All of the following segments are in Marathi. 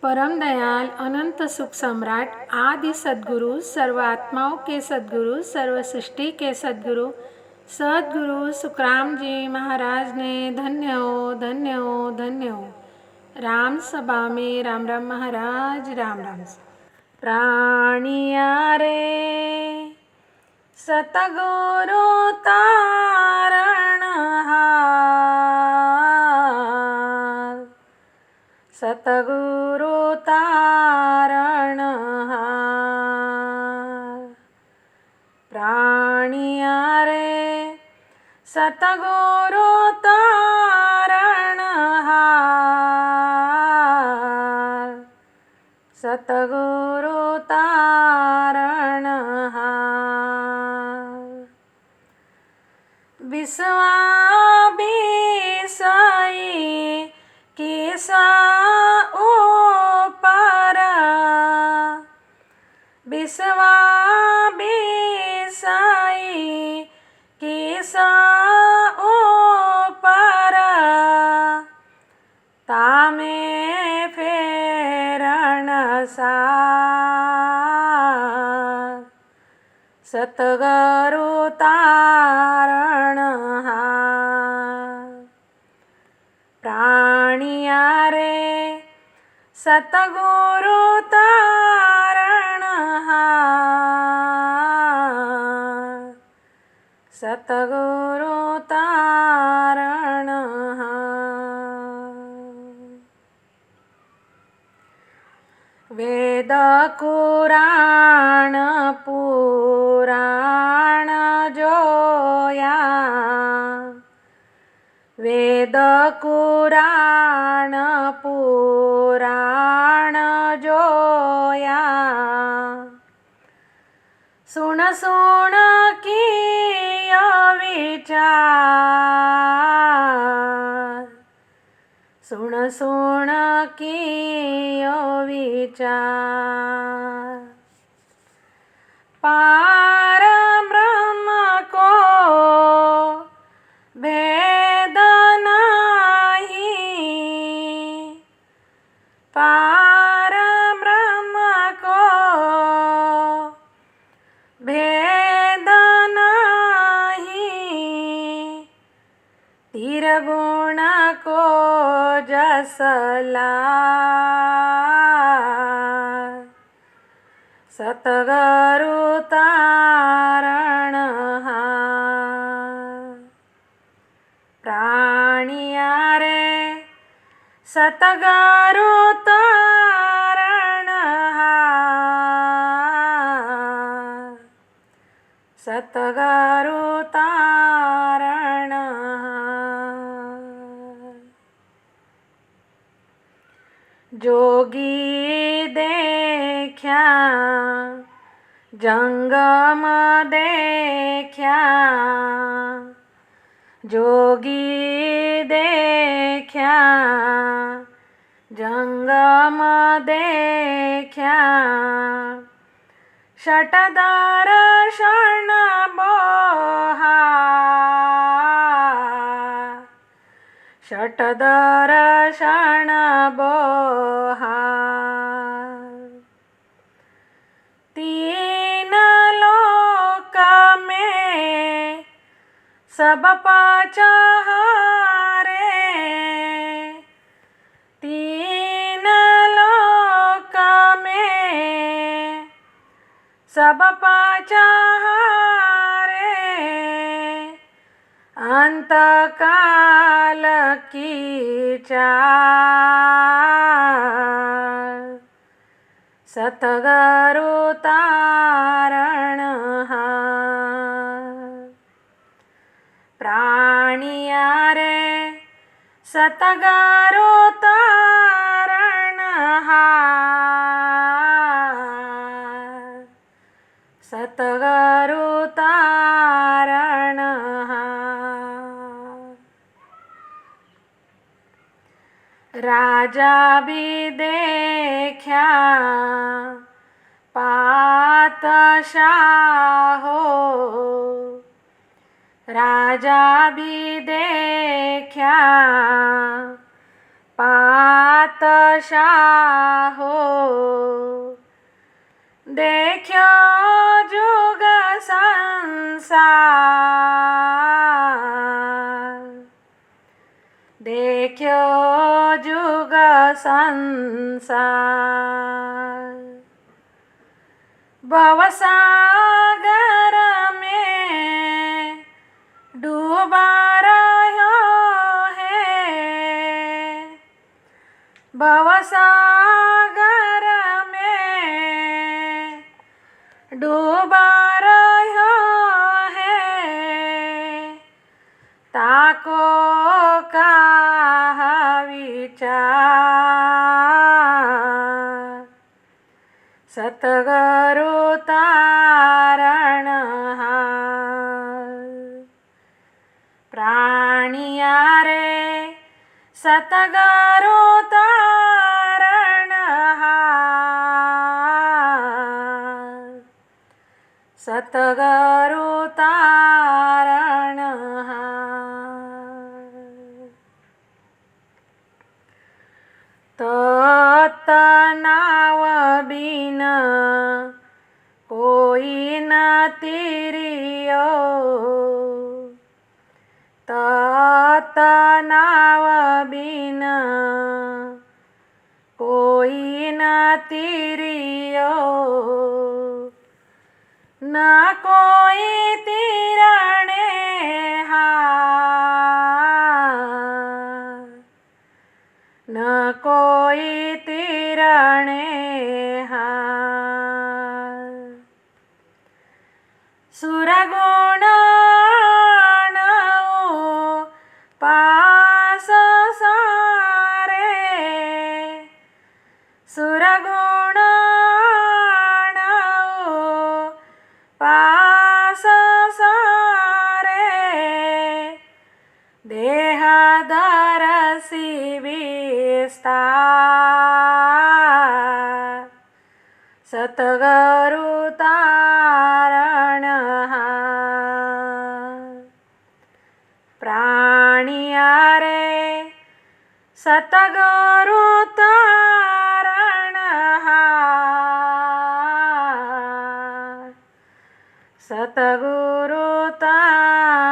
परम दयाल अनंत सुख सम्राट आदि सद्गुरु, सर्व आत्माओं के सद्गुरु, सर्व सृष्टि के सद्गुरु, सद्गुरु सुखराम जी महाराज ने धन्य हो, धन्य हो, धन्य हो। राम सभा में राम राम महाराज, राम राम। प्राणिया रे सतगुरु तारण हार, सतगुरु तारण हार। प्राणिया रे सतगुरु तारण हार, सतगुरु तारण हार। विश्वा बिसई किसा ऊपर, विश्वा बिसई किसा ऊपर, तामे फेरण सार, सतगुरु तारण हार। प्राणिया रे सतगुरु तारण हार, सतगुरु तारण हार। वेद कुराण पुराण जोया, वेद कुराण पुराण जोया, सुन सुन किया विचार, सुन सुन किया विचार। पार ब्रह्म को भेद नाही, पार ब्रह्म को भेद नाही, तिरगुण को जसला, सतगुरु तारण हार। प्राणिया रे सतगुरु तारण हार, सतगुरु तारण हार। जोगी देख्या जंगम देख्या, जोगी देख्या जंगम देख्या, षट दर्शन बोहार, षट दर्शन बोहार। तीन लोक में सब पाचाहारे, तीन लोक में सब पाचाहारे, अंत काल की चार, सतगुरु तारण हार। प्राणिया रे सतगुरु तारण हार, सतगुरु तारण हार। राजा भी देख्या पातशाह हो, राजा भी देख्या पातशाह हो देख्यो जुग संसार, देख्यो जुग संसार। भवसागर में डूबा रह्यो है, भवसागर में डूबा रह्यो है। ताको का विचार, सतगुरु तारणहार। प्राणिया रे सतगुरु तारणहार, सतगुरु तारणहार। तत नाव बिन कोई न तिरियो, तत नाव बिन कोई न तिरियो। न कोई तिरणे हार, न कोई तिरणे हार। सुरगुण पास सारे, सुरगुण पास सारे। देह दरसी विस्तार, सतगुरु तारणहार। प्राणिया रे सतगुरु तारणहार, सतगुरु तारणहार।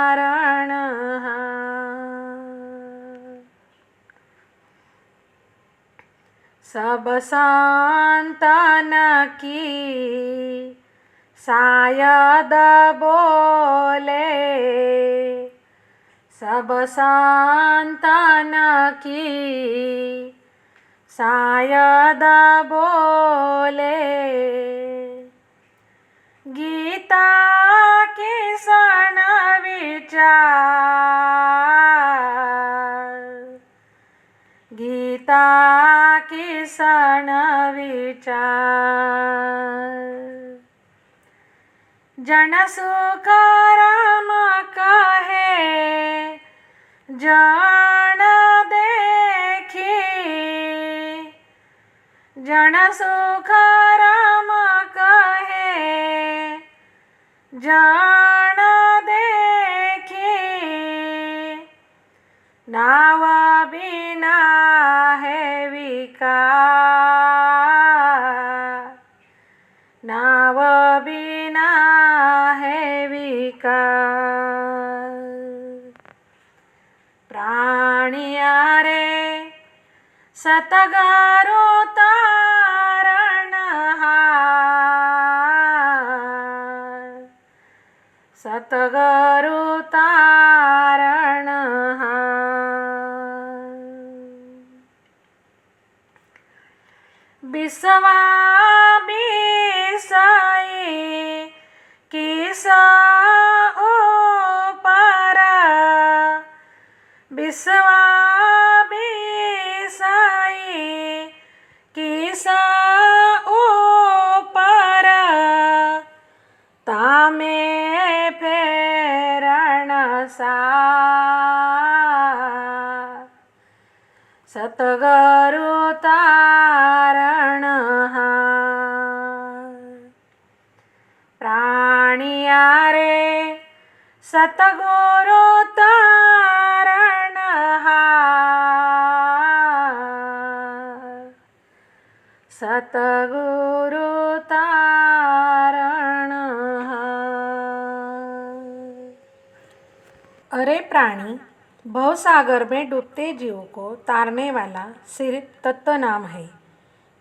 सब संतन की शायद बोले, सब संतन की शायद बोले। गीता के सन विचार, गीता की सन विचार। जन सुख राम कहे जन देखी, जन सुख राम कहे जन देखी। नाव बिना है विकार, नाव बिना है विकार। प्राणिया रे सतगुरु तारणहार, सतगुरु तारणहार। विश्वा विषयी किस ऊपर, विश्वा विषयी किस ऊपर। तामे फेरण सार, सतगुरु तारणहार। प्राणिया रे सतगुरु तारणहार, सतगुरु तारण अरे प्राणी, भवसागर में डूबते जीव को तारने वाला सिर्फ तत्व नाम है।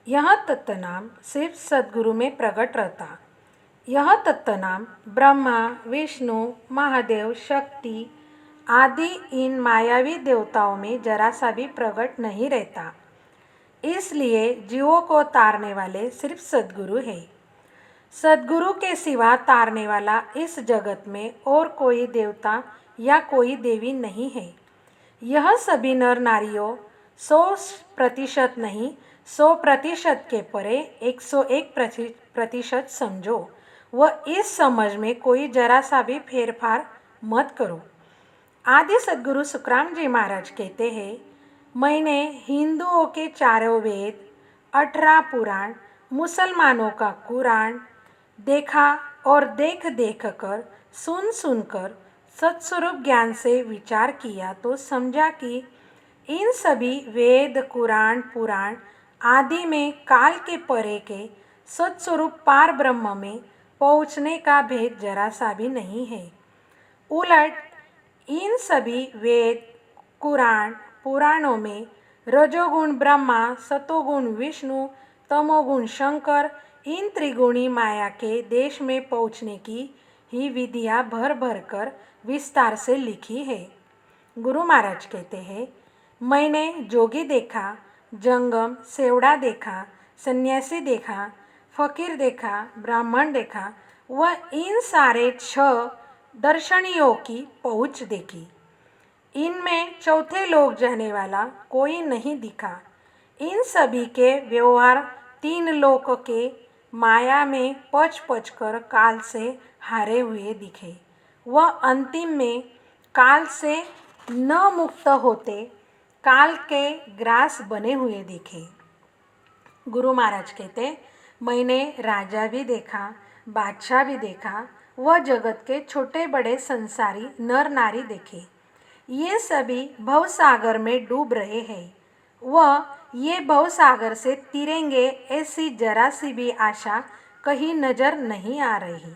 यह तत्व नाम सिर्फ सद्गुरु में प्रकट रहता। यह तत्व नाम ब्रह्मा, विष्णु, महादेव, शक्ति आदि इन मायावी देवताओं में जरा सा भी प्रकट नहीं रहता। इसलिए जीवों को तारने वाले सिर्फ सद्गुरु है। सद्गुरु के सिवा तारने वाला इस जगत में और कोई देवता या कोई देवी नहीं है। यह सभी नर नारियों 100% नहीं, 100% के परे 101% समझो व इस समझ में कोई जरा सा भी फेरफार मत करो। आदि सद्गुरु सुखराम जी महाराज कहते हैं, मैंने हिंदुओं के 4 वेद, 18 पुराण, मुसलमानों का कुरान देखा और देख कर, सुन कर सत्स्वरूप ज्ञान से विचार किया तो समझा कि इन सभी वेद, कुरान, पुराण आदि में काल के परे के सत्स्वरूप पार ब्रह्म में पहुँचने का भेद जरा सा भी नहीं है। उलट इन सभी वेद, कुरान, पुराणों में रजोगुण ब्रह्मा, सतोगुण विष्णु, तमोगुण शंकर इन त्रिगुणी माया के देश में पहुँचने की ही विधियाँ भर कर विस्तार से लिखी है। गुरु महाराज कहते हैं, मैंने जोगी देखा, जंगम सेवड़ा देखा, सन्यासी देखा, फकीर देखा, ब्राह्मण देखा व इन सारे 6 दर्शनियों की पहुँच देखी। इनमें चौथे लोक जाने वाला कोई नहीं दिखा। इन सभी के व्यवहार 3 लोक के माया में पच कर काल से हारे हुए दिखे व अंतिम में काल से न मुक्त होते काल के ग्रास बने हुए दिखे। गुरु महाराज कहते, मैंने राजा भी देखा, बादशाह भी देखा व जगत के छोटे बड़े संसारी नर नारी देखे। ये सभी भवसागर में डूब रहे हैं व ये भवसागर से तिरेंगे ऐसी जरा सी भी आशा कहीं नजर नहीं आ रही।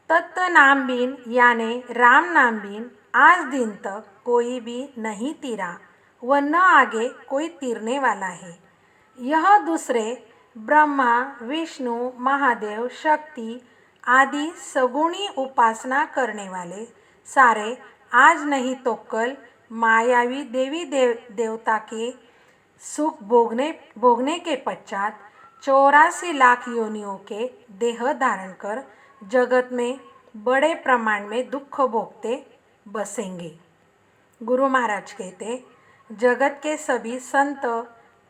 तत्व नाम बिन यानी राम नाम बिन आज दिन तक कोई भी नहीं तीरा व न आगे कोई तीरने वाला है। यह दूसरे ब्रह्मा, विष्णु, महादेव, शक्ति आदि सगुणी उपासना करने वाले सारे आज नहीं तो कल मायावी देवी देवता के सुख भोगने के पश्चात 84 लाख योनियों के देह धारण कर जगत में बड़े प्रमाण में दुख भोगते बसेंगे। गुरु महाराज कहते, जगत के सभी संत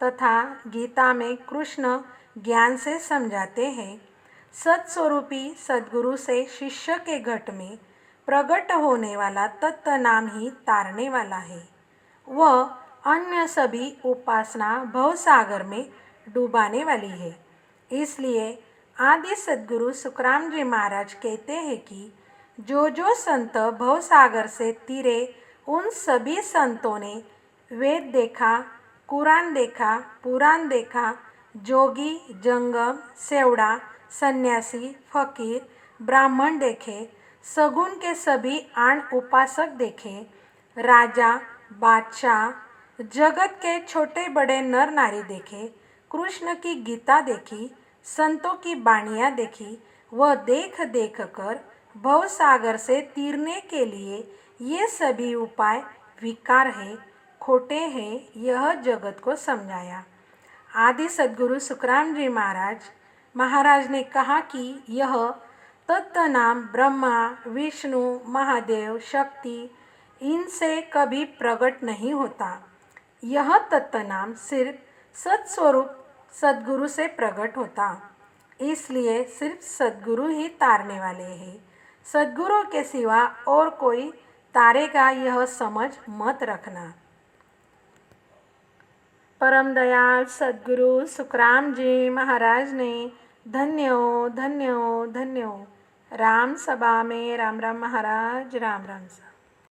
तथा गीता में कृष्ण ज्ञान से समझाते हैं, सत्स्वरूपी सद्गुरु से शिष्य के घट में प्रकट होने वाला तत्व नाम ही तारने वाला है व अन्य सभी उपासना भवसागर में डुबाने वाली है। इसलिए आदि सद्गुरु सुखराम जी महाराज कहते हैं कि जो संत भवसागर से तीरे उन सभी संतों ने वेद देखा, कुरान देखा, पुराण देखा, जोगी, जंगम, सेवड़ा, सन्यासी, फकीर, ब्राह्मण देखे, सगुण के सभी आण उपासक देखे, राजा, बादशाह, जगत के छोटे बड़े नर नारी देखे, कृष्ण की गीता देखी, संतों की बाणियाँ देखी व देख कर भवसागर से तीरने के लिए ये सभी उपाय विकार है, खोटे हैं, यह जगत को समझाया। आदि सद्गुरु सुखराम जी महाराज ने कहा कि यह तत्व नाम ब्रह्मा, विष्णु, महादेव, शक्ति इनसे कभी प्रकट नहीं होता। यह तत्व नाम सिर्फ सत्स्वरूप सद्गुरु से प्रकट होता। इसलिए सिर्फ सद्गुरु ही तारने वाले हैं। सद्गुरु के सिवा और कोई तारेगा यह समझ मत रखना। परम दयाल सद्गुरु सुखराम जी महाराज ने धन्यो धन्यो धन्यो। राम सभा में राम राम महाराज, राम राम सा।